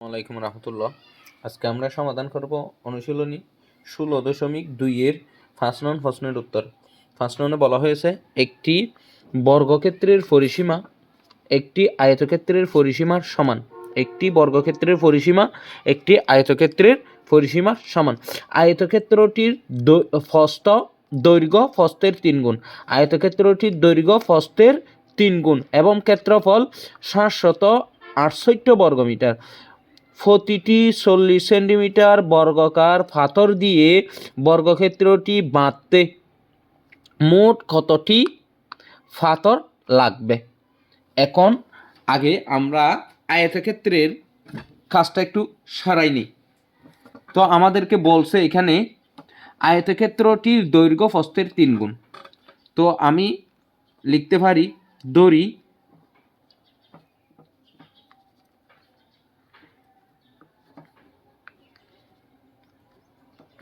আসসালামাইকুম রহমতুল্লাহ। আজকে আমরা সমাধান করব অনুশীলনী 16.2 এর ফার্স্ট নন প্রশ্নের উত্তর। ফার্স্ট ননে বলা হয়েছে একটি বর্গক্ষেত্রের পরিসীমা একটি আয়তক্ষেত্রের পরিসীমার সমান। একটি বর্গক্ষেত্রের পরিসীমা একটি আয়তক্ষেত্রের পরিসীমার সমান। আয়তক্ষেত্রটির প্রস্থ দৈর্ঘ্য প্রস্থের 3 গুণ। আয়তক্ষেত্রটির দৈর্ঘ্য প্রস্থের 3 গুণ এবং ক্ষেত্রফল 768 বর্গমিটার। প্রতিটি 40 সেন্টিমিটার বর্গাকার পাথর দিয়ে বর্গক্ষেত্রটি বাঁধতে মোট কতটি পাথর লাগবে? এখন আগে আমরা আয়তক্ষেত্রের কাজটা একটু সারাই নিই। তো আমাদেরকে বলছে এখানে আয়তক্ষেত্রটির দৈর্ঘ্য প্রস্থের 3 গুণ। তো আমি লিখতে পারি দড়ি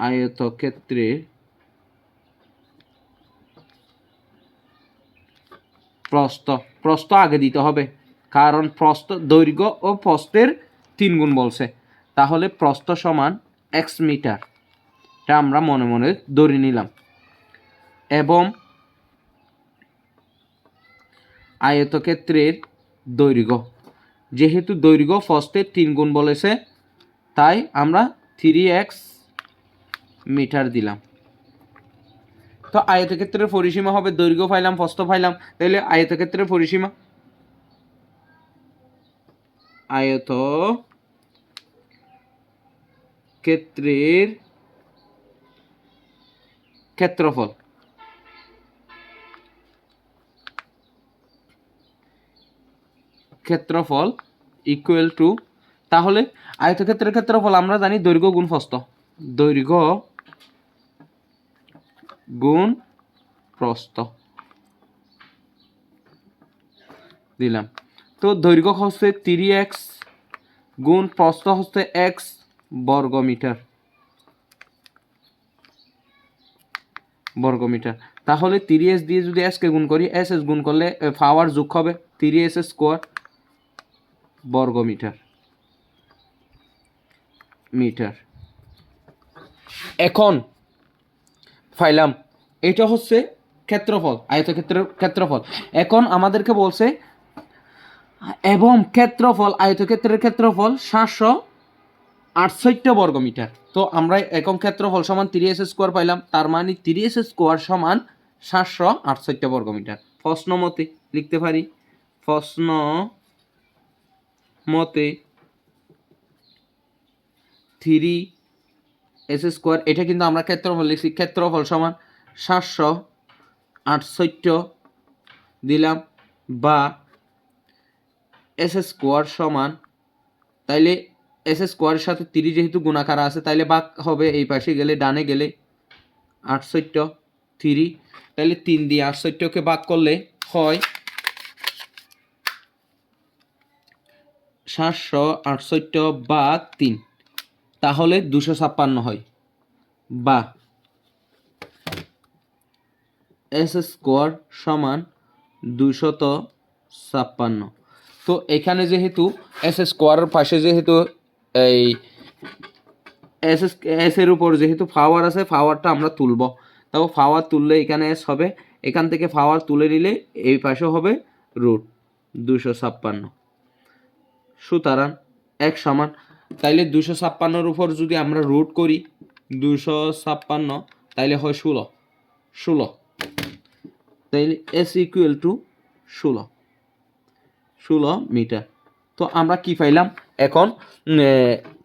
আয়তক্ষেত্রে প্রস্থ আগে দিতে হবে, কারণ প্রস্থ দৈর্ঘ্য ও প্রস্থের 3 গুণ বলছে। তাহলে প্রস্থ সমান x মিটার, এটা আমরা মনে মনে ধরে নিলাম। এবং আয়তক্ষেত্রের দৈর্ঘ্য, যেহেতু দৈর্ঘ্য প্রস্থের 3 গুণ বলেছে, তাই আমরা 3x মিটার দিলাম। তো আয়তক্ষেত্রের পরিসীমা হবে, দৈর্ঘ্য পাইলাম প্রস্থ পাইলাম, তাহলে আয়তক্ষেত্রের পরিসীমা আয়তক্ষেত্রের ক্ষেত্রফল ইকুয়াল টু, তাহলে আয়তক্ষেত্রের ক্ষেত্রফল আমরা জানি দৈর্ঘ্য গুণ প্রস্থ, দৈর্ঘ্য গুণ প্রস্থ দিলাম। তো দৈর্ঘ্য হচ্ছে 3x গুণ প্রস্থ হচ্ছে x বর্গমিটার। তাহলে 3s দিয়ে যদি s কে গুণ করি, s গুণ করলে পাওয়ার যোগ হবে 3s স্কোয়ার বর্গমিটার। এখন পাইলাম এটা হচ্ছে ক্ষেত্রফল, আয়তক্ষেত্রের ক্ষেত্রফল। এখন আমাদেরকে বলছে এবং ক্ষেত্রফল, আয়তক্ষেত্রের ক্ষেত্রফল 768 বর্গমিটার। তো আমরা এখন ক্ষেত্রফল সমান 3s স্কোয়ার পাইলাম, তার মানে 3s স্কোয়ার সমান 768 বর্গমিটার। প্রশ্ন মতে লিখতে পারি, প্রশ্ন মতে 3s স্কোয়ার, এটা কিন্তু আমরা ক্ষেত্রফল লিখছি, ক্ষেত্রফল সমান 768 দিলাম, বা এস স্কোয়ার সমান, তাইলে এস স্কোয়ারের সাথে 3 যেহেতু গুণাকার আছে, তাইলে ভাগ হবে এই পাশে গেলে, ডানে গেলে 68 3, তাইলে 3 দিয়ে 68কে ভাগ করলে হয় 768 ভাগ 3, তাহলে 256 হয়, বা এস স্কোয়ার সমান 256। তো এখানে যেহেতু এস স্কোয়ারের পাশে যেহেতু এই এস এর উপর যেহেতু পাওয়ার আছে, পাওয়ারটা আমরা তুলব। তাও পাওয়ার তুললে এখানে এস হবে, এখান থেকে পাওয়ার তুলে নিলে এই পাশে হবে রুট 256। সুতরাং এক সমান, তাইলে 256-র উপর যদি আমরা রুট করি 256, তাইলে হয় 16। তাইলে এস ইকুয়াল টু 16 মিটার। তো আমরা কি পাইলাম এখন?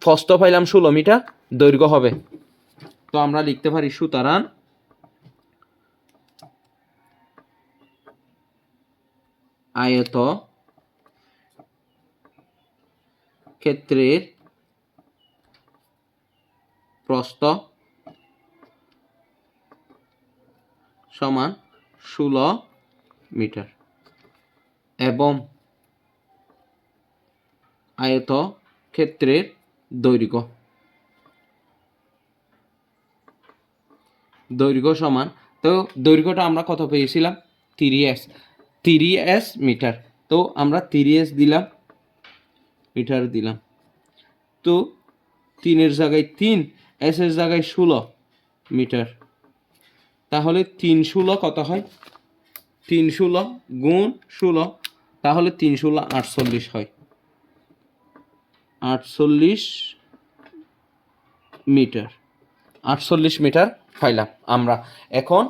প্রস্থ পাইলাম 16 মিটার, দৈর্ঘ্য হবে। তো আমরা লিখতে পারি সুতরাং আয়ত ক্ষেত্রের প্রস্থ সমান 16 মিটার এবং আয়ত ক্ষেত্রের দৈর্ঘ্য সমান, তো দৈর্ঘ্যটা আমরা কত পেয়েছিলাম? 3s metre. তো আমরা 3s দিলাম, মিটার দিলাম। তো 3-এর জায়গায় 3, এসের জায়গায় 16 মিটার। তাহলে 3 × 16 কত হয়? 3 × 16 গুণ 16, তাহলে 3 × 16 48 হয়। 48 মিটার, 48 মিটার পাইলাম আমরা। এখন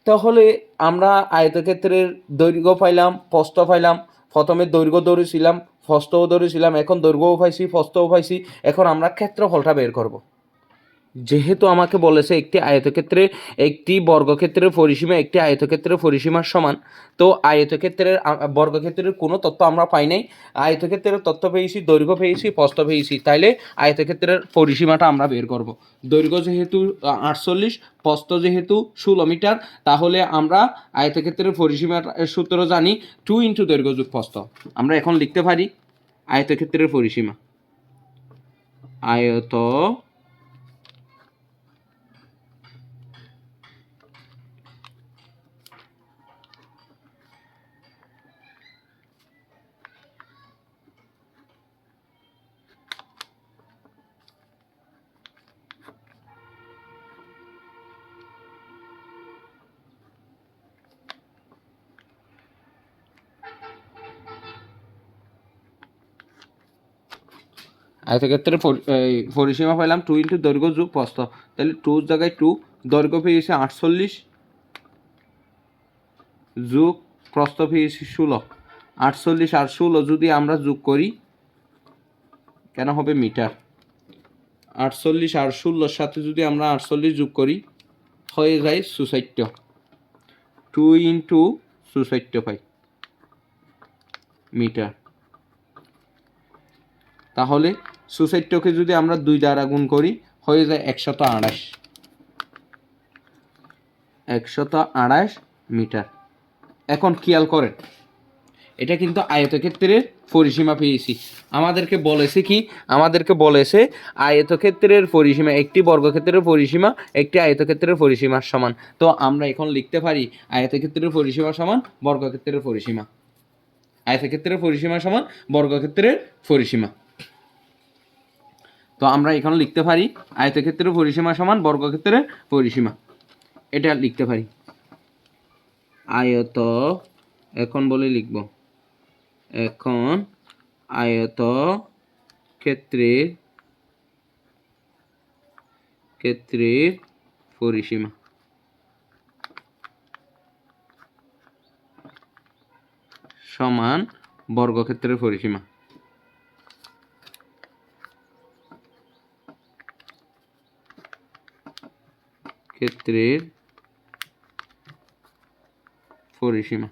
তাহলে আমরা আয়তক্ষেত্রের দৈর্ঘ্য পাইলাম, প্রস্থ পাইলাম। প্রথমে দৈর্ঘ্য ধরেছিলাম, প্রস্থও ধরেছিলাম, এখন দৈর্ঘ্যও পাইছি, প্রস্থও পাইছি। এখন আমরা ক্ষেত্রফলটা বের করব। যেহেতু আমাকে বলেছে একটি আয়তক্ষেত্রে একটি বর্গক্ষেত্রের পরিসীমা একটি আয়তক্ষেত্রের পরিসীমার সমান, তো আয়তক্ষেত্রের বর্গক্ষেত্রের কোনো তথ্য আমরা পাই নাই। আয়তক্ষেত্রের তথ্য পেয়েছি, দৈর্ঘ্য পেয়েছি, প্রস্থ পেয়েছি, তাইলে আয়তক্ষেত্রের পরিসীমাটা আমরা বের করব। দৈর্ঘ্য যেহেতু 48, প্রস্থ যেহেতু 16 মিটার, তাহলে আমরা আয়তক্ষেত্রের পরিসীমার সূত্র জানি 2 × দৈর্ঘ্য যোগ প্রস্থ। আমরা এখন লিখতে পারি আয়তক্ষেত্রের পরিসীমা, আয়ত আয়তক্ষেত্রের পরিসীমা পাইলাম 2 × দৈর্ঘ্য যোগ প্রস্থ। তাহলে 2-র জায়গায় 2, দৈর্ঘ্য পেয়েছে 48 যোগ প্রস্থ পেয়েছি 16। 48 আর 16 যদি আমরা যোগ করি, কেন হবে মিটার। 48 আর 16-র সাথে যদি আমরা 48 যোগ করি, হয়ে যায় 64। 2 × 64 পাই মিটার। তাহলে 64কে যদি আমরা 2 দ্বারা গুণ করি, হয়ে যায় 128। 128 মিটার। এখন খেয়াল করেন, এটা কিন্তু আয়তক্ষেত্রের পরিসীমা পেয়েছি। আমাদেরকে বলেছে কি? আমাদেরকে বলেছে আয়তক্ষেত্রের পরিসীমা একটি বর্গক্ষেত্রের পরিসীমা একটি আয়তক্ষেত্রের পরিসীমার সমান। তো আমরা এখন লিখতে পারি আয়তক্ষেত্রের পরিসীমা সমান বর্গক্ষেত্রের পরিসীমা। আয়তক্ষেত্রের পরিসীমা সমান বর্গক্ষেত্রের পরিসীমা। তো আমরা এখন লিখতে পারি আয়তক্ষেত্রের পরিসীমা সমান বর্গক্ষেত্রের পরিসীমা। এটা লিখতে পারি আয়ত, এখন বলে লিখব, এখন ক্ষেত্রের পরিসীমা সমান বর্গক্ষেত্রের পরিসীমা। ক্ষেত্রের পরিসীমা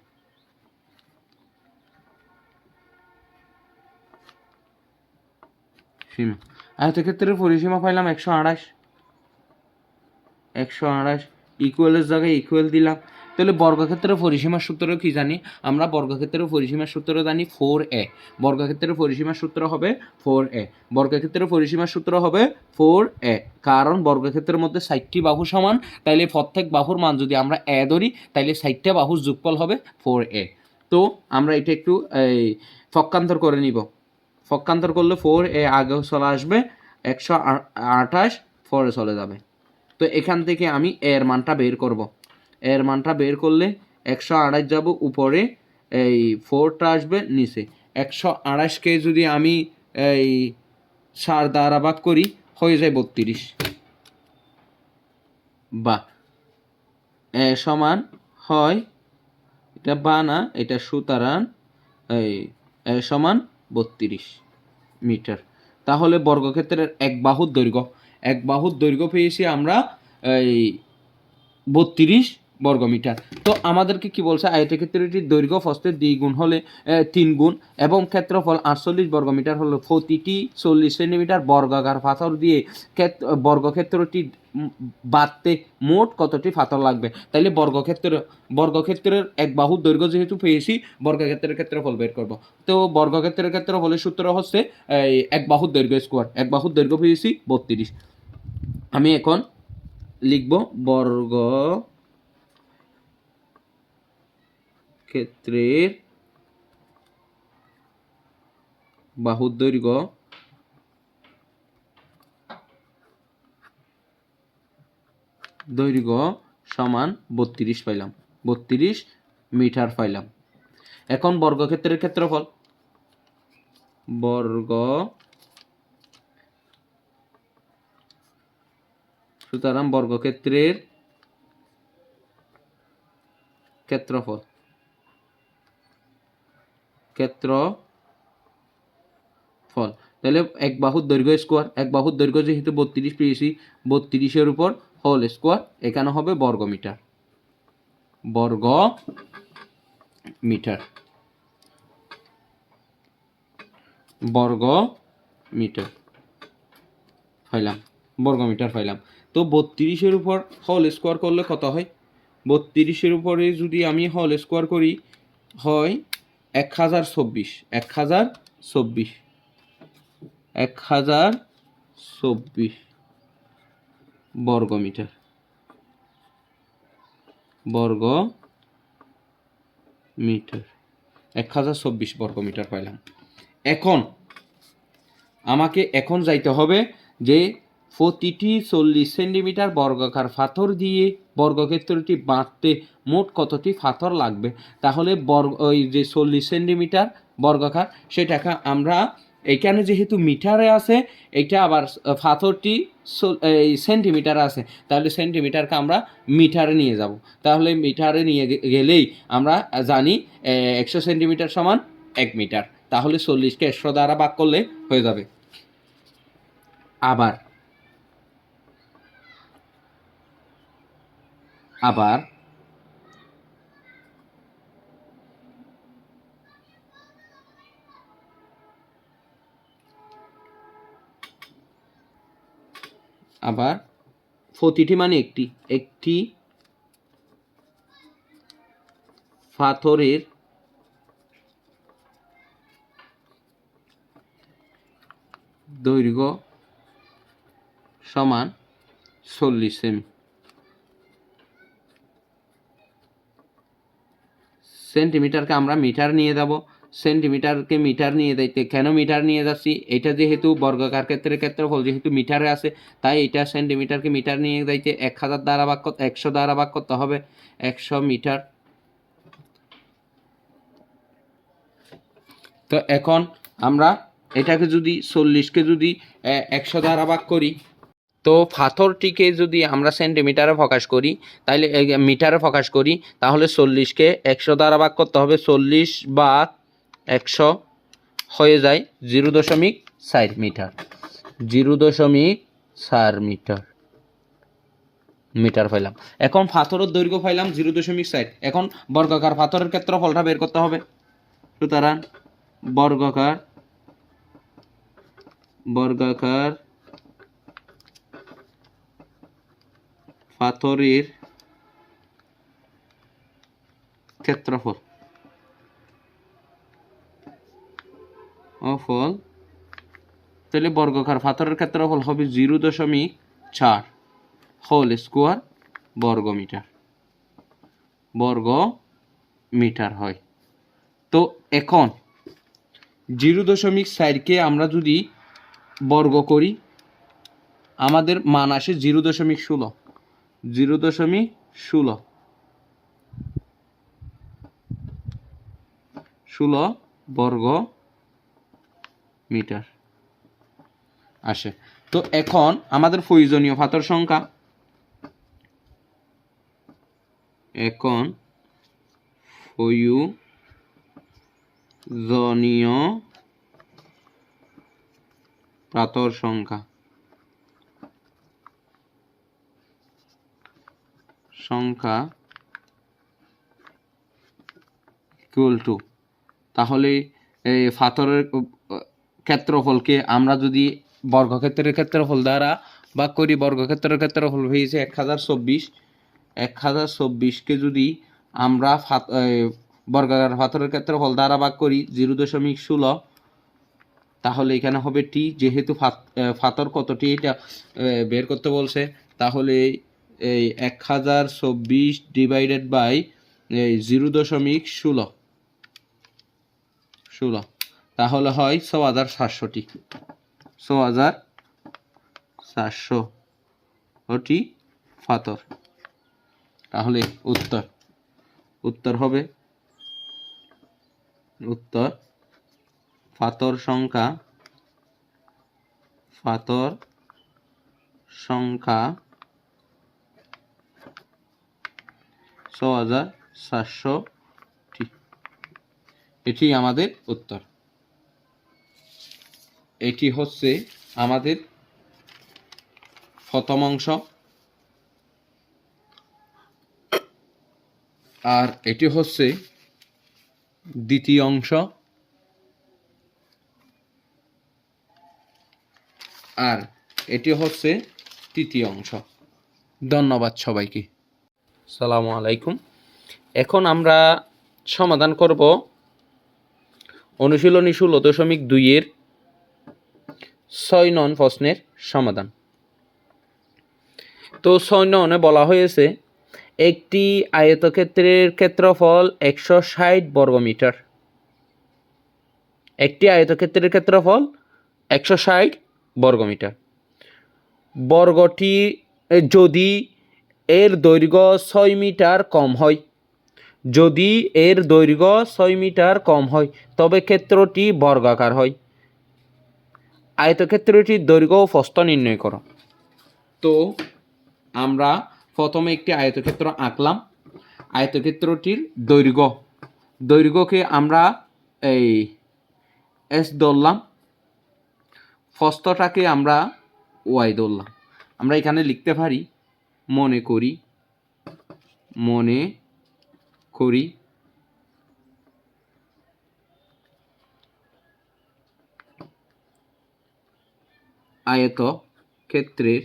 আয়তক্ষেত্রের পরিসীমা পাইলাম 128। 128 ইকুয়ালের জায়গায় ইকুয়াল দিলাম। তাহলে বর্গক্ষেত্রের পরিসীমার সূত্র কি জানি আমরা? বর্গক্ষেত্রের পরিসীমার সূত্র জানি 4a। বর্গক্ষেত্রের পরিসীমার সূত্র হবে 4a। বর্গক্ষেত্রের পরিসীমার সূত্র হবে 4a, কারণ বর্গক্ষেত্রের মধ্যে 60টি বাহু সমান, তাইলে প্রত্যেক বাহুর মান যদি আমরা a ধরি, তাইলে 60টা বাহুর যোগফল হবে 4a। তো আমরা এটা একটু পক্ষান্তর করে নিব। পক্ষান্তর করলে 4a আগে চলে আসবে, 128 পরে চলে যাবে। তো এখান থেকে আমি এর মানটা বের করব। এর মানটা বের করলে 128 যাব উপরে, এই 4টা আসবে নিচে। 128কে যদি আমি এই 4 দ্বারা ভাগ করি, হয়ে যায় 32। বা এ সমান হয়, এটা বা না, এটা সুতরাং এই এ সমান 32 মিটার। তাহলে বর্গক্ষেত্রের এক বাহুর দৈর্ঘ্য পেয়েছি আমরা এই 32 বর্গমিটার। তো আমাদেরকে কি বলছে? আয়তক্ষেত্রটির দৈর্ঘ্য প্রস্থের দ্বিগুণ হলে 3 গুণ এবং ক্ষেত্রফল 48 বর্গমিটার হলো প্রতিটি 40 সেন্টিমিটার বর্গাকার পাথর দিয়ে বর্গক্ষেত্রটি বাঁধতে মোট কতটি পাথর লাগবে? তাইলে বর্গক্ষেত্রের এক বাহুর দৈর্ঘ্য যেহেতু পেয়েছি, বর্গক্ষেত্রের ক্ষেত্রফল বের করব। তো বর্গক্ষেত্রের ক্ষেত্রফলের সূত্র হচ্ছে এক বাহুর দৈর্ঘ্য স্কোয়ার। এক বাহুর দৈর্ঘ্য পেয়েছি 32। আমি এখন লিখব বর্গক্ষেত্রের বাহুর দৈর্ঘ্য দৈর্ঘ্য সমান 32 পাইলাম, 32 মিটার পাইলাম। এখন বর্গক্ষেত্রের ক্ষেত্রফল, সুতরাং বর্গক্ষেত্রের ক্ষেত্রফল, তাহলে এক বাহুর দৈর্ঘ্য স্কোয়ার, এক বাহুর দৈর্ঘ্য যেহেতু 32 পেয়েছি, 32-এর উপর হোল স্কোয়ার, এখানে হবে বর্গ মিটার, পাইলাম। তো 32-এর উপর হোল স্কোয়ার করলে কত হয়? 32-এর উপরে যদি আমি হোল স্কোয়ার করি হয় 1024 বর্গ মিটার 1024 বর্গ মিটার পাইলাম। এখন আমাকে যাইতে হবে যে প্রতিটি 40 সেন্টিমিটার বর্গাকার পাথর দিয়ে বর্গক্ষেত্রটি বাঁধতে মোট কতটি পাথর লাগবে। তাহলে ওই যে 40 সেন্টিমিটার বর্গাকার, সেটাকে আমরা এইখানে যেহেতু মিটারে আছে, এটা আবার পাথরটি সেন্টিমিটারে আছে, তাহলে সেন্টিমিটারকে আমরা মিটারে নিয়ে যাব। তাহলে মিটারে নিয়ে গেলেই আমরা জানি 100 সেন্টিমিটার সমান 1 মিটার। তাহলে 40কে 100 দ্বারা ভাগ করলে হয়ে যাবে। আবার প্রতিটি মানে একটি পাথরের দৈর্ঘ্য সমান 40 সেমি। সেন্টিমিটারকে আমরা মিটার নিয়ে যাব, সেন্টিমিটারকে মিটার নিয়ে যাইতে কেন মিটার নিয়ে যাচ্ছি? এটা যেহেতু বর্গাকার ক্ষেত্রফল যেহেতু মিটারে আছে, তাই এটা সেন্টিমিটারকে মিটার নিয়ে যাইতে 1000 দ্বারা ভাগ 100 দ্বারা ভাগ করতে হবে, 100 মিটার। তো এখন আমরা এটাকে যদি 40কে যদি 100 দ্বারা ভাগ করি, তো পাথরটিকে যদি আমরা সেন্টিমিটারে প্রকাশ করি, তাহলে মিটারে প্রকাশ করি, তাহলে 40কে 100 দ্বারা ভাগ করতে হবে। 40 বা 100 হয়ে যায় 0.4 মিটার, 0.4 মিটার পাইলাম। এখন পাথরের দৈর্ঘ্য পাইলাম 0.4। এখন বর্গাকার পাথরের ক্ষেত্রফলটা বের করতে হবে। সুতরাং বর্গাকার পাথরের ক্ষেত্রফল তাহলে বর্গাকার পাথরের ক্ষেত্রফল হবে 0.4 হোল স্কোয়ার বর্গ মিটার হয়। তো এখন 0.4কে আমরা যদি বর্গ করি, আমাদের মান আসে 0.16 বর্গ মিটার আসে। তো এখন আমাদের প্রয়োজনীয় পাথর সংখ্যা, পাথর সংখ্যা ইকুয়াল টু, তাহলে এই পাথরের ক্ষেত্রফলকে আমরা যদি বর্গক্ষেত্রের ক্ষেত্রফল দ্বারা ভাগ করি, বর্গক্ষেত্রের ক্ষেত্রফল হয়েছে 1024কে যদি আমরা বর্গাকার পাথরের ক্ষেত্রফল দ্বারা ভাগ করি 0.16, তাহলে এখানে হবে টি। যেহেতু পাথর কতটি এটা বের করতে বলছে, তাহলে এই 1024 ডিভাইডেড বাই 0.16, তাহলে হয় 6400টি, 6400টি ফাতর। তাহলে উত্তর হবে ফাতর সংখ্যা ৬,৭০০টি। এটি আমাদের উত্তর। এটি হচ্ছে আমাদের প্রথম অংশ, আর এটি হচ্ছে দ্বিতীয় অংশ, আর এটি হচ্ছে তৃতীয় অংশ। ধন্যবাদ সবাইকে। আসসালামু আলাইকুম। এখন আমরা সমাধান করব অনুশীলনী 16.2-এর 6 নং প্রশ্নের সমাধান। তো 6 নংয়ে বলা হয়েছে একটি আয়তক্ষেত্রের ক্ষেত্রফল 160 বর্গমিটার। একটি আয়তক্ষেত্রের ক্ষেত্রফল 160 বর্গমিটার। বর্গটি যদি এর দৈর্ঘ্য 6 মিটার কম হয়, যদি এর দৈর্ঘ্য 6 মিটার কম হয় তবে ক্ষেত্রটি বর্গাকার হয়। আয়তক্ষেত্রটির দৈর্ঘ্য ও প্রস্থ নির্ণয় করো। তো আমরা প্রথমে একটি আয়তক্ষেত্র আঁকলাম। আয়তক্ষেত্রটির দৈর্ঘ্যকে আমরা এই এস ধরলাম, প্রস্থটাকে আমরা ওয়াই ধরলাম। আমরা এখানে লিখতে পারি মনে করি আয়তক্ষেত্রের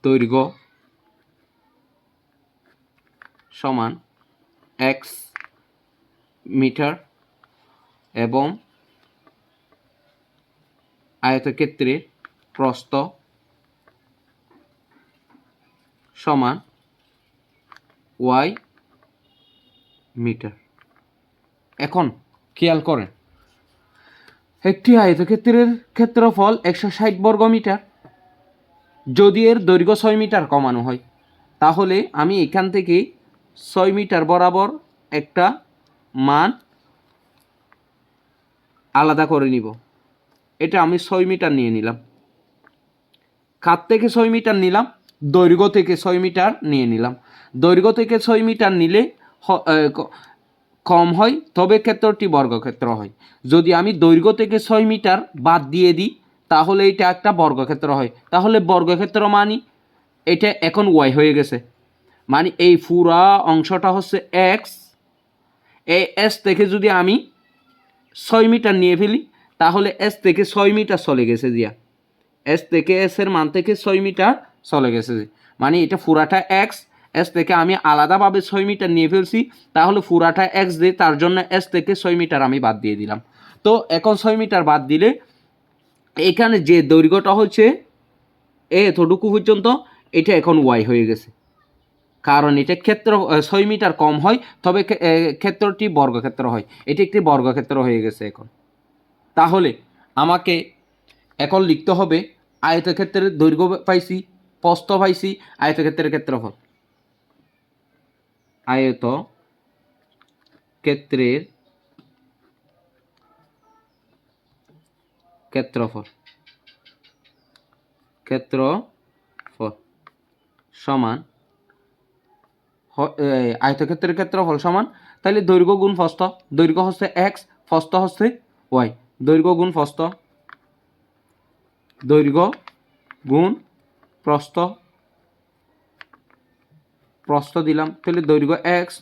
দৈর্ঘ্য সমান x মিটার এবং আয়তক্ষেত্রের প্রস্থ সমান y মিটার। এখন খেয়াল করেন, একটি আয়তক্ষেত্রের ক্ষেত্রফল 160 বর্গমিটার। যদি এর দৈর্ঘ্য 6 মিটার কমানো হয় তাহলে আমি এখান থেকে 6 মিটার বরাবর একটা মান আলাদা করে নিব। এটা আমি 6 মিটার নিয়ে নিলাম। কার থেকে 6 মিটার নিলাম? দৈর্ঘ্য থেকে 6 মিটার নিয়ে নিলাম। দৈর্ঘ্য থেকে 6 মিটার নিলে কম হয় তবে ক্ষেত্রটি বর্গক্ষেত্র হয়। যদি আমি দৈর্ঘ্য থেকে 6 মিটার বাদ দিয়ে দিই তাহলে এটা একটা বর্গক্ষেত্র হয়। তাহলে বর্গক্ষেত্র মানে এটা এখন ওয়াই হয়ে গেছে, মানে এই পুরা অংশটা হচ্ছে এক্স। এই এস থেকে যদি আমি 6 মিটার নিয়ে ফেলি তাহলে এস থেকে 6 মিটার চলে গেছে দিয়া, এস থেকে এস এর মান থেকে 6 মিটার চলে গেছে, মানে এটা পুরাটা এক্স। এস থেকে আমি আলাদাভাবে 6 মিটার নিয়ে ফেলছি, তাহলে পুরাটা এক্স দিয়ে তার জন্য এস থেকে 6 মিটার আমি বাদ দিয়ে দিলাম। তো এখন 6 মিটার বাদ দিলে এখানে যে দৈর্ঘ্যটা হচ্ছে এতটুকু পর্যন্ত, এটা এখন ওয়াই হয়ে গেছে, কারণ এটা ক্ষেত্র 6 মিটার কম হয় তবে ক্ষেত্রটি বর্গক্ষেত্র হয়। এটি একটি বর্গক্ষেত্র হয়ে গেছে এখন। তাহলে আমাকে এখন লিখতে হবে আয়তক্ষেত্রের দৈর্ঘ্য পাইছি, প্রস্থ পাইছি, আয়তক্ষেত্রের ক্ষেত্রফল। আয়তক্ষেত্রের ক্ষেত্রফল সমান আয়তক্ষেত্রের ক্ষেত্রফল সমান, তাহলে দৈর্ঘ্য গুণ প্রস্থ। দৈর্ঘ্য হচ্ছে এক্স, প্রস্থ হচ্ছে ওয়াই। দৈর্ঘ্য গুণ প্রস্থ, দৈর্ঘ্য গুণ প্রস্থ দিলাম, তাহলে দৈর্ঘ্য এক্স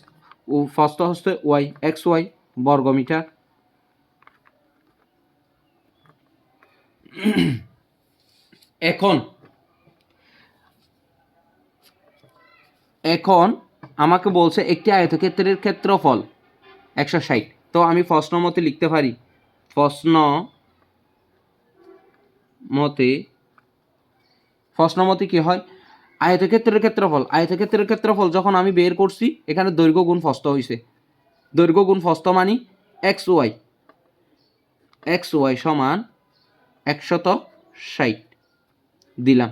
ও প্রস্থ হচ্ছে ওয়াই, এক্স ওয়াই বর্গমিটার। এখন আমাকে বলছে একটি আয়তক্ষেত্রের ক্ষেত্রফল 160। তো আমি প্রশ্ন মতে লিখতে পারি, প্রশ্ন মতে কি হয়, আয়তক্ষেত্রের ক্ষেত্রফল যখন আমি বের করছি এখানে দৈর্ঘ্য গুণ প্রস্থ হয়েছে। দৈর্ঘ্য গুণ প্রস্থ মানে এক্স ওয়াই সমান 160 60 দিলাম।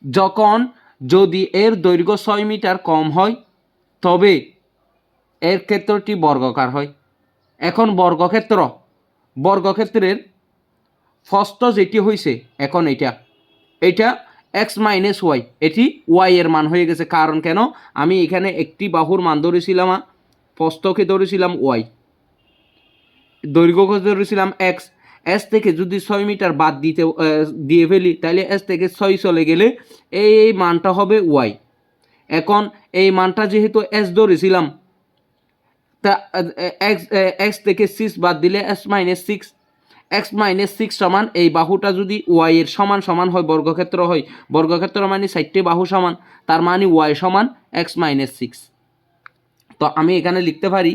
যখন যদি এর দৈর্ঘ্য 6 মিটার কম হয় তবে এর ক্ষেত্রটি বর্গাকার হয়। এখন বর্গক্ষেত্রের ফার্স্ট যেটি হয়েছে এখন এটা এক্স মাইনাস ওয়াই, এটি ওয়াই এর মান হয়ে গেছে। কারণ কেন, আমি এখানে একটি বাহুর মান ধরেছিলাম, প্রস্থকে ধরেছিলাম ওয়াই, দৈর্ঘ্যকে ধরেছিলাম এক্স। এস থেকে যদি 6 মিটার বাদ দিয়ে ফেলি তাহলে এস থেকে 6 চলে গেলে এই মানটা হবে ওয়াই। এখন এই মানটা যেহেতু এস ধরেছিলাম, তা এক্স থেকে 6 বাদ দিলে এক্স মাইনাস সিক্স সমান এই বাহুটা যদি ওয়াই এর সমান সমান হয়, বর্গক্ষেত্র মানে 4টে বাহু সমান, তার মানে ওয়াই সমান এক্স মাইনাস 6। তো আমি এখানে লিখতে পারি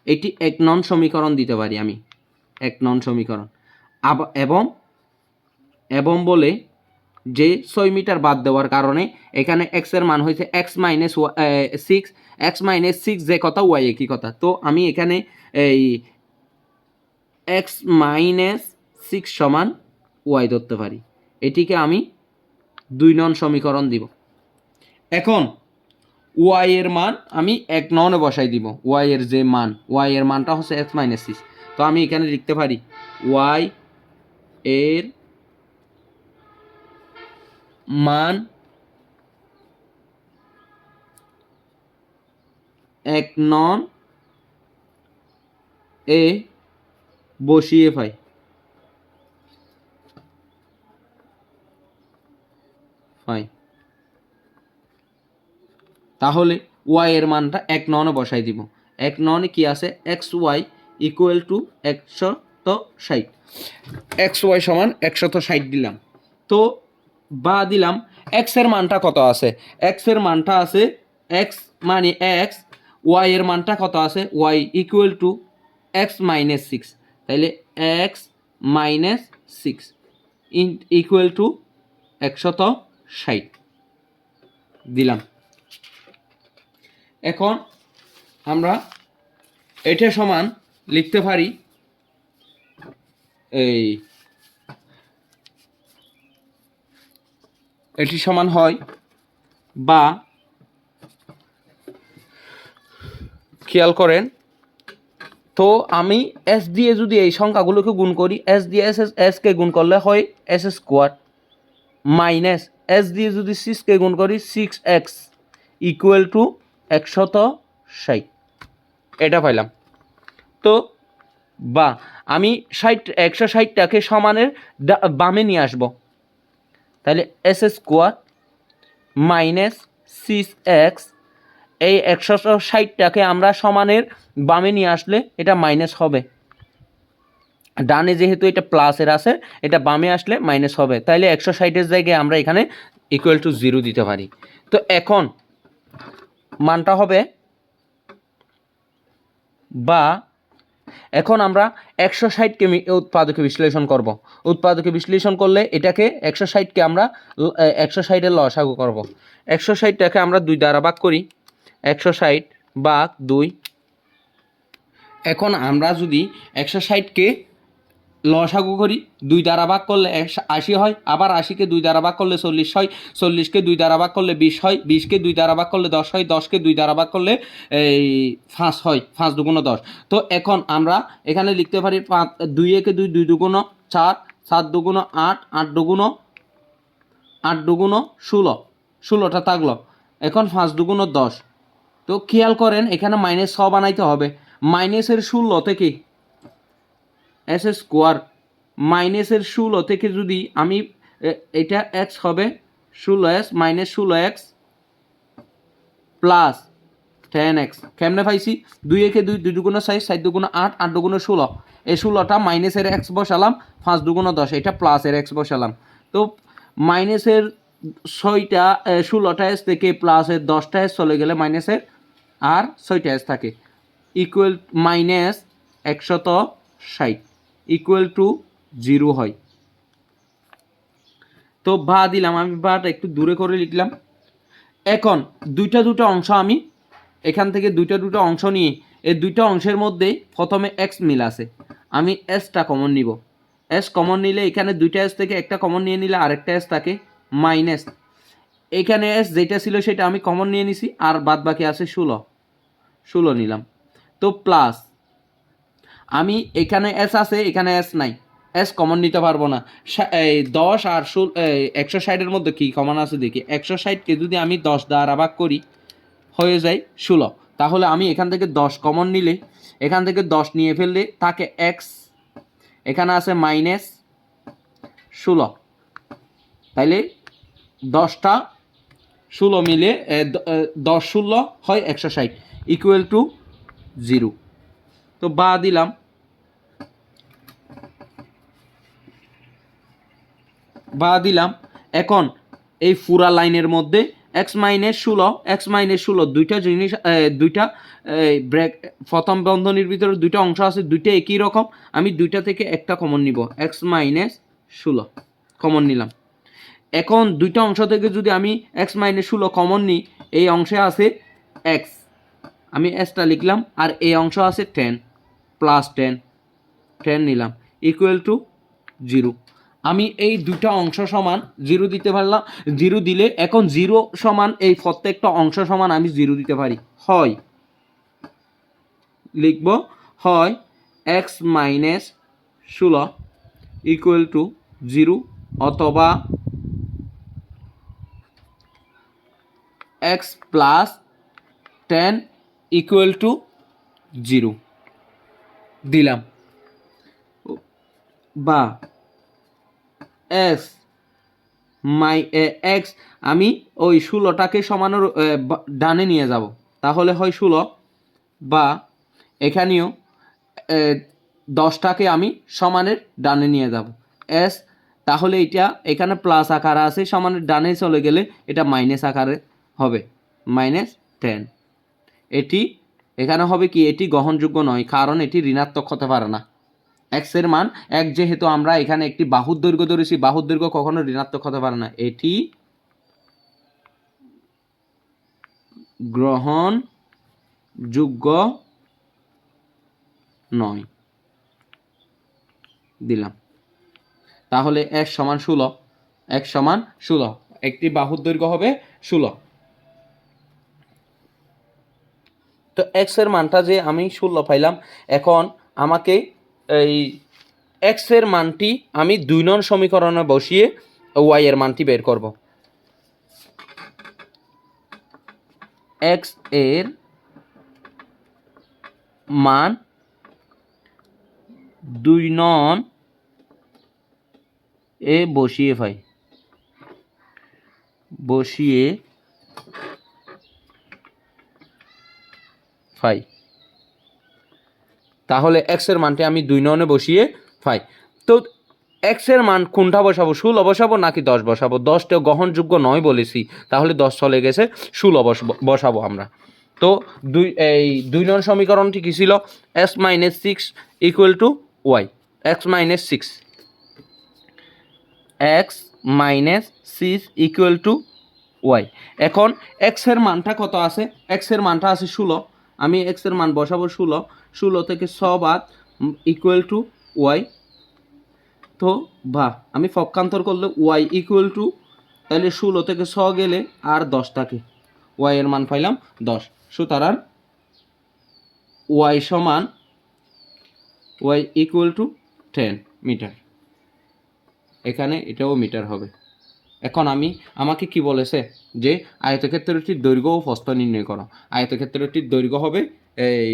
এটি 1 নং সমীকরণ দিতে পারি আমি, 1 নং সমীকরণ। এবং বলে যে 6 মিটার বাদ দেওয়ার কারণে এখানে এক্স এর মান হয়েছে এক্স মাইনাস 6 যে কথা ওয়াই একই কথা। তো আমি এখানে এই এক্স মাইনাস 6 সমান ওয়াই ধরতে পারি। এটিকে আমি 2 নং সমীকরণ দিব। এখন ওয়াই এর মান আমি 1 নং বসাই দিব। ওয়াই এর যে মান, ওয়াই এর মানটা হচ্ছে এক্স মাইনাস 6। তো আমি এখানে লিখতে পারি ওয়াই এর মান 1 নং এ বসিয়ে পাই। তাহলে ওয়াই এর মানটা 1 নং বসাই দিব। 1 নং কি আছে, x y equal to 160, x y সমান 160 দিলাম। তো বা দিলাম এক্স এর মানটা কত আছে, এক্স এর মানটা আছে এক্স মানে এক্স, ওয়াই এর মানটা কত আছে, y equal to x minus 6, তাইলে এক্স মাইনাস 6 ইকুয়াল টু 160 দিলাম। এখন আমরা এটা সমান লিখতে পারি এটি সমান হয়, বা খেয়াল করেন তো আমি এস দিয়ে যদি এই সংখ্যাগুলোকে গুণ করি, এস দিয়ে এসকে গুণ করলে হয় এস স্কোয়ার, মাইনাস এস দিয়ে যদি 6কে গুণ করি 6x ইকুয়াল টু 160, এটা পাইলাম। তো বা আমি 160টাকে সমানের বামে নিয়ে আসবো, তাহলে এস স্কোয়ার মাইনাস 6x, এই 160টাকে আমরা সমানের বামে নিয়ে আসলে এটা মাইনাস হবে, ডানে যেহেতু এটা প্লাসের আছে এটা বামে আসলে মাইনাস হবে, তাইলে 160-এর জায়গায় আমরা এখানে ইকুয়াল টু 0 দিতে পারি। তো এখন মানটা হবে, বা এখন আমরা 160কে উৎপাদকে বিশ্লেষণ করব। উৎপাদকে বিশ্লেষণ করলে এটাকে 160কে আমরা 160-এর লসাগু করব। 160টাকে আমরা 2 দ্বারা ভাগ করি, 160 ভাগ 2। এখন আমরা যদি 160কে লসাগু করি, 2 দ্বারা ভাগ করলে 80 হয়, আবার 80কে 2 দ্বারা ভাগ করলে 40 হয়, 40কে 2 দ্বারা ভাগ করলে 20 হয়, 20কে 2 দ্বারা ভাগ করলে 10 হয়, 10কে 2 দ্বারা ভাগ করলে 5 হয়, 5 দুগুণ 10। তো এখন আমরা এখানে লিখতে পারি 2 একে 2, 2 দুগুণ 4, 4 দুগুণ 8, 8 দুগুণ 16, 16টা থাকলো। এখন 5 দুগুণ 10। তো খেয়াল করেন এখানে মাইনাস 6 বানাইতে হবে। মাইনাসের 16 থেকে এস স্কোয়ার, মাইনাসের 16 থেকে যদি আমি এটা এক্স হবে 16s minus 16x plus 10x, কেমনে পাইছি, 2 একে 2, 2 দুগুণ 6, 7 দুগুণ 8, 8 দুগুণ 16, এই 16টা মাইনাসের এক্স বসালাম, 5 দুগুণ 10, এটা প্লাসের এক্স বসালাম। তো মাইনাসের 16টা এস থেকে প্লাসের 10টা এস চলে গেলে মাইনাসের আর 6টা এস থাকে, ইকুয়াল মাইনাস 160 ইকুয়াল টু 0 হয়। তো বা দিলাম, আমি বাটা একটু দূরে করে লিখলাম। এখন দুটো অংশ আমি এখান থেকে দুটো অংশ নিয়ে এই দুটো অংশের মধ্যে প্রথমে এক্স মিল আছে, আমি এসটা কমন নিব, এস কমন নিলে এখানে দুইটা এস থেকে একটা কমন নিয়ে নিলে আরেকটা এস থাকে মাইনাস, এখানে এস যেটা ছিল সেটা আমি কমন নিয়ে নিছি, আর বাদ বাকি আছে 16 নিলাম। তো প্লাস আমি এখানে এস আছে, এখানে এস নাই, এস কমন নিতে পারবো না। এই 10 আর 160-এর মধ্যে কি কমন আছে দেখি। 160কে যদি আমি 10 দ্বারা ভাগ করি হয়ে যায় 16। তাহলে আমি এখান থেকে 10 কমন নিলে, এখান থেকে 10 নিয়ে ফেললে থাকে এক্স, এখানে আছে -16। তাইলে 10টা 16 মিলে 10-16 হয় 160 ইকুয়াল টু 0। তো বা দিলাম, এখন এই পুরা লাইনের মধ্যে x-16 দুইটা জিনিস, দুইটা ব্রেক, প্রথম বন্ধনীর ভিতরে দুইটা অংশ আছে, দুইটা একই রকম। আমি দুইটা থেকে একটা কমন নিব, x-16 কমন নিলাম। এখন দুইটা অংশ থেকে যদি আমি x-16 কমন নিই, এই অংশে আছে x, আমি এসটা লিখলাম, আর এই অংশ আছে 10 প্লাস 10 নিলাম ইকুয়াল টু 0। আমি এই দুইটা অংশ সমান 0 দিতে পারলাম। 0 দিলে এখন 0 সমান এই প্রত্যেকটা অংশ সমান আমি 0 দিতে পারি। হয় লিখব, হয় x-16 ইকুয়াল টু 0, অথবা x প্লাস 10 ইকুয়াল টু 0 দিলাম, বা x আমি ওই 16টাকে সমানোর ডানে নিয়ে যাব, তাহলে হয় 16, বা এখানেও 10টাকে আমি সমানের ডানে নিয়ে যাব এস, তাহলে এটা এখানে প্লাস আকারে আছে, সমানের ডানে চলে গেলে এটা মাইনাস আকারে হবে -10। এটি এখানে হবে কি, এটি গ্রহণযোগ্য নয়, কারণ এটি ঋণাত্মক হতে পারে না। এক্স এর মান 1 যেহেতু আমরা এখানে একটি বাহুর দৈর্ঘ্য ধরেছি, বাহুর দৈর্ঘ্য কখনো ঋণাত্মক হতে পারে না, এটি গ্রহণযোগ্য নয় দিলাম। তাহলে x সমান 16, একটি বাহুর দৈর্ঘ্য হবে 16। তো x এর মানটা যে আমি 16 পাইলাম, এখন আমাকে এই x এর মানটি আমি 2 নং সমীকরণে বসিয়ে y এর মানটি বের করব। x এর মান 2 নং এ বসিয়ে পাই। তাহলে x এর মানটি আমি 2 নং এ বসিয়ে পাই। তো x এর মান কোনটা বসাবো, 16 বসাবো নাকি 10 বসাবো? 10টা গ্রহণযোগ্য নয় বলেছি, তাহলে 10 চলে গেছে, 16 বসাবো আমরা। তো 2 নং সমীকরণটি কী ছিল? x-6 equal to y, x-6 equal to y। এখন x এর মানটা কত আছে? x এর মানটা আছে 16, আমি x এর মান বসাবো 16 থেকে 6 বাদ ইকুয়াল টু y। তো বা আমি পক্ষান্তর করলে y ইকুয়াল টু, তাহলে 16 থেকে 6 গেলে আর 10 থাকে, y এর মান পাইলাম 10। সুতরাং y সমান y ইকুয়াল টু 10 মিটার। এখানে এটাও মিটার হবে। এখন আমাকে কি বলেছে যে আয়তক্ষেত্রটির দৈর্ঘ্য ও প্রস্থ নির্ণয় করো। আয়তক্ষেত্রটির দৈর্ঘ্য হবে এই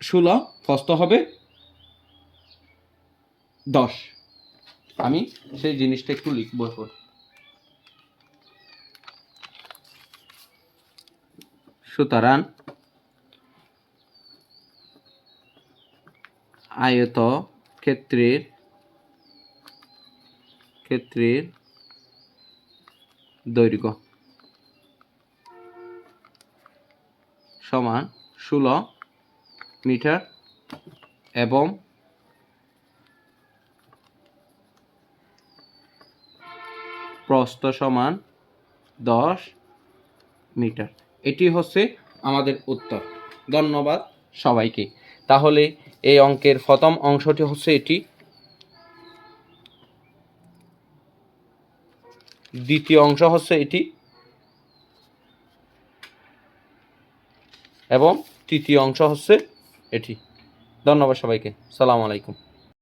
16, প্রস্থ হবে 10। আমি সেই জিনিসটা একটু লিখব। সুতরাং ক্ষেত্রের দৈর্ঘ্য সমান 16 মিটার এবং প্রস্থ সমান 10 মিটার। এটি হচ্ছে আমাদের উত্তর। ধন্যবাদ সবাইকে। তাহলে এই অঙ্কের প্রথম অংশটি হচ্ছে এটি। দ্বিতীয় অংশ হচ্ছে এটি এবং তৃতীয় অংশ হচ্ছে এটি। ধন্যবাদ সবাইকে। সালাম আলাইকুম।